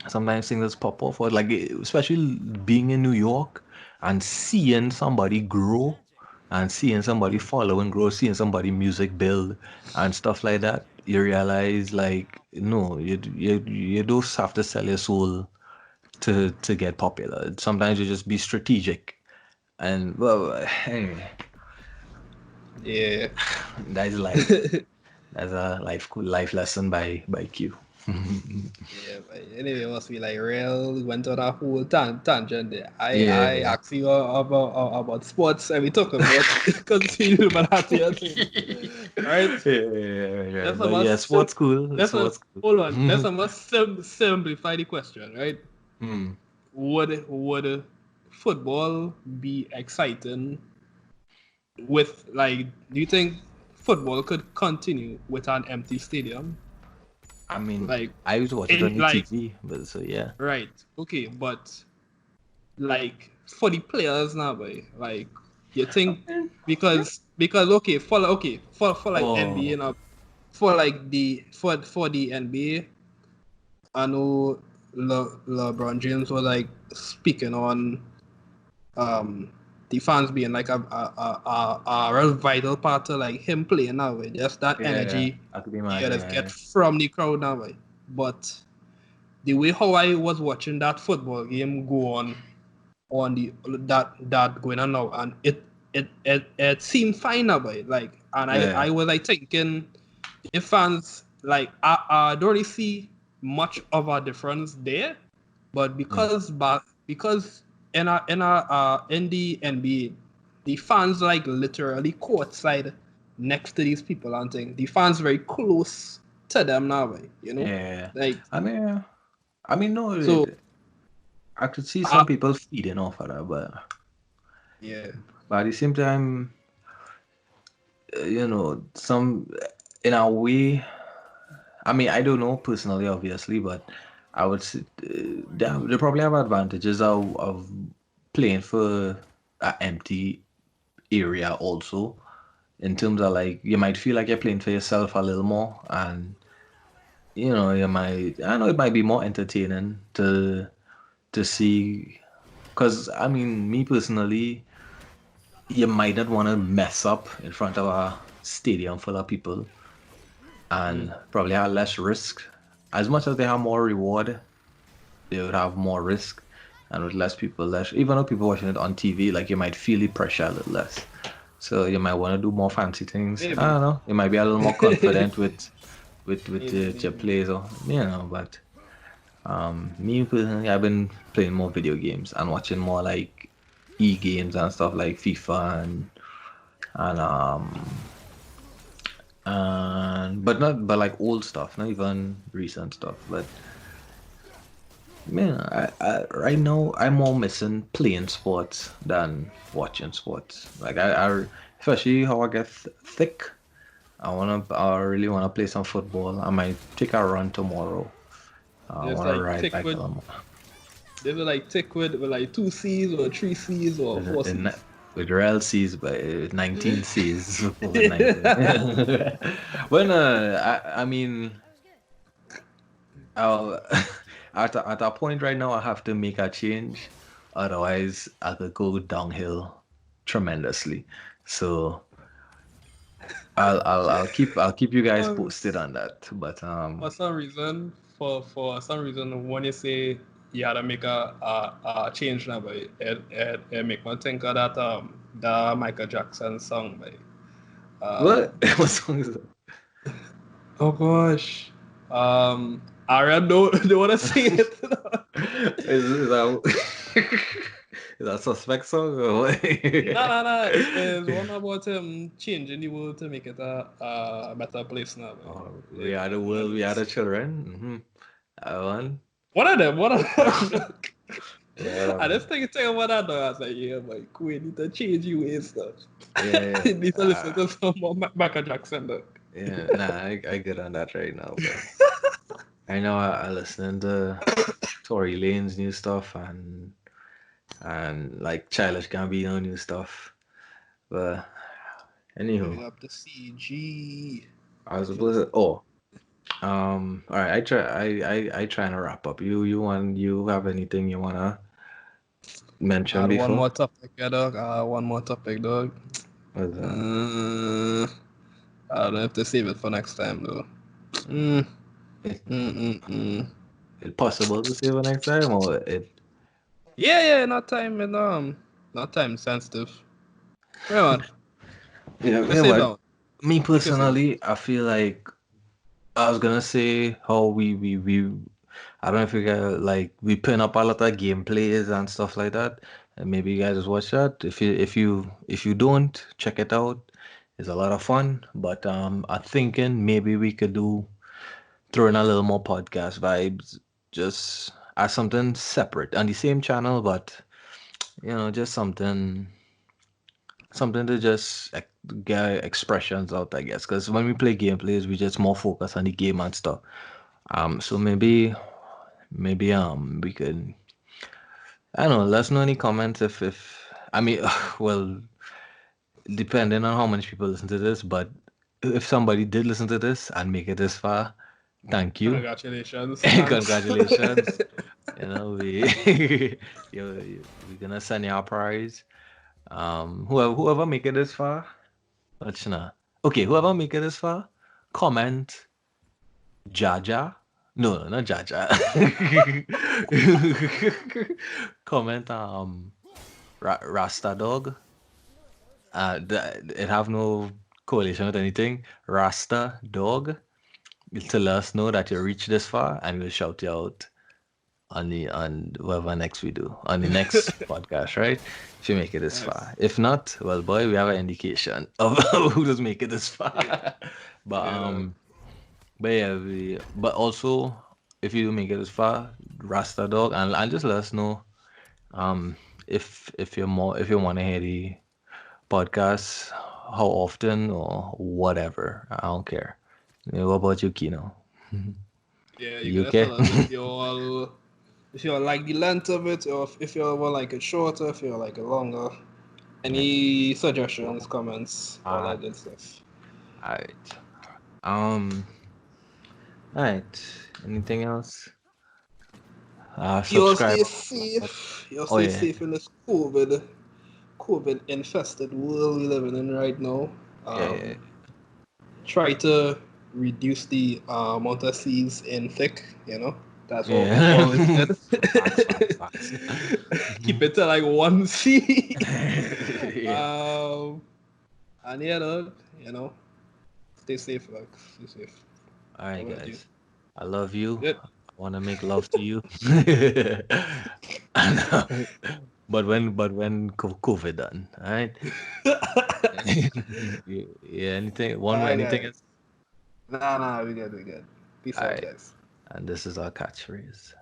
sometimes things just pop off. Or like especially being in New York and seeing somebody grow, and seeing somebody follow and grow, seeing somebody music build and stuff like that. You realize like no, you don't have to sell your soul to get popular. Sometimes you just be strategic. And well, anyway, Yeah. that's life. That's a life lesson by Q. Yeah, but anyway, it must be like real. We went on a whole tangent there. I Yeah. asked you about sports, and we talk about because you know about that thing, right? Yeah. Let's But yeah, almost sports cool. let's Sports cool. hold on. Let's almost simplify the question, right? Hmm. Would football be exciting with like? Do you think football could continue with an empty stadium? I mean, Like I used to watch it on in the like TV, but so yeah. right? Okay, but like for the players now, boy, like you think because for like NBA Oh, now, for the NBA, I know LeBron James was like speaking on um the fans being like a real vital part to like him playing now, way. Just that yeah. energy I could you imagine. just get Yeah. from the crowd now, way. But the way how I was watching that football game go on the that going on now, and it seemed fine now, boy. Like, and Yeah. I was like thinking, if fans like I don't really see much of a difference there, but because in the NBA, the fans like literally courtside next to these people and thing. The fans very close to them now, right? You know, Yeah. like No, so. I could see some Uh, people feeding off of that, yeah, but at the same time, some in a way. I don't know personally, obviously, but I would say they probably have advantages of playing for an empty area also. In terms of like, you might feel like you're playing for yourself a little more, and I know it might be more entertaining to see. Because me personally, you might not want to mess up in front of a stadium full of people, and probably have less risk. As much as they have more reward, they would have more risk, and with less people, less. Even though people watching it on TV, like you might feel the pressure a little less. So you might want to do more fancy things. I maybe. don't know. You might be a little more confident with your Maybe. plays, or But me personally, I've been playing more video games and watching more like e-games and stuff like FIFA and but like old stuff, not even recent stuff. But man, right now I'm more missing playing sports than watching sports. Like I especially how I get thick. I really wanna play some football. I might take a run tomorrow. I There's wanna like ride tick bike a with little more. there's like tick with like 2 C's or 3 C's or With, four in, C's. with real C's, but 19 C's COVID-19. Well, I'll, at a point right now, I have to make a change. Otherwise, I could go downhill tremendously. So I'll keep you guys Um, posted on that. But for some reason, when you say you had to make a change now, but it make me think of that the Michael Jackson song, by what? What song is that? oh gosh, I really don't want to say it. Is that is that suspect song or what? No. It's one about changing the world to make it a better place now. Oh, we It, are the world, we are the children. That one. one of them. Yeah, I whatever. just think about that though. I was like, yeah, my Quaid need to change your ways stuff. Yeah, You need to listen to some more Michael Jackson though. yeah. Nah, I get on that right now, but I know I listen to Tory Lane's new stuff and like Childish Gambino new stuff. But Big anywho, up the CG. I was supposed to. All right. I trying to wrap up. You have anything you wanna I mention had one before? more topic, yeah, dog. One more topic, dog. What's that? Uh, I don't have to save it for next time though. Mm, It, mm. it possible to save it next time, or it? Yeah, not time sensitive. Come on, Yeah, you can yeah. save But that one. me You can save it. personally, I feel like I was gonna say how we I don't know if you guys like we pin up a lot of gameplays and stuff like that. And maybe you guys just watch that. If you don't, check it out. It's a lot of fun. But I'm thinking maybe we could throw in a little more podcast vibes, just as something separate on the same channel, but just something to just get expressions out, I guess. Because when we play gameplays, we just more focus on the game and stuff. So maybe we could, I don't know, let us know any comments if well, depending on how many people listen to this, but if somebody did listen to this and make it this far, thank you. Congratulations. Thanks. Congratulations. We we're gonna send you our prize. Whoever make it this far, let's know. Okay, whoever make it this far, comment Jaja. No, not Jaja. Comment Rasta dog. It have no correlation with anything. Rasta dog. to let us know that you reached this far, and we'll shout you out on whatever next we do on the next podcast, right? If you make it this far. Yes. If not, well, boy, we have an indication of who does make it this far. Yeah. but Yeah. but yeah, but also if you do make it this far, Rasta dog, and just let us know um if you're more if you want to hear the podcast, how often or whatever. I don't care. What about you, Kino? Yeah, you You gotta okay? tell us if you all like the length of it, or if you all like it shorter, if you all like it longer. Any suggestions, comments, all Uh, that good stuff. all right. Um. All right. Anything else? You all Subscribe. stay safe. You all Oh stay yeah. safe in this COVID infested world we're living in right now. Yeah. Yeah. Try to reduce the amount of C's in thick. That's Yeah. always good. Facts. Facts. Facts. Keep it to like 1 C. Yeah. um, and yeah, no, stay safe, like, stay safe. All right, How about you? guys. I love you. Good. I want to make love to you. And, but when COVID done, all right. Yeah. Anything? One more. Alright, Anything guys. else? Nah, we good, we good. Peace All out, right. guys. And this is our catchphrase.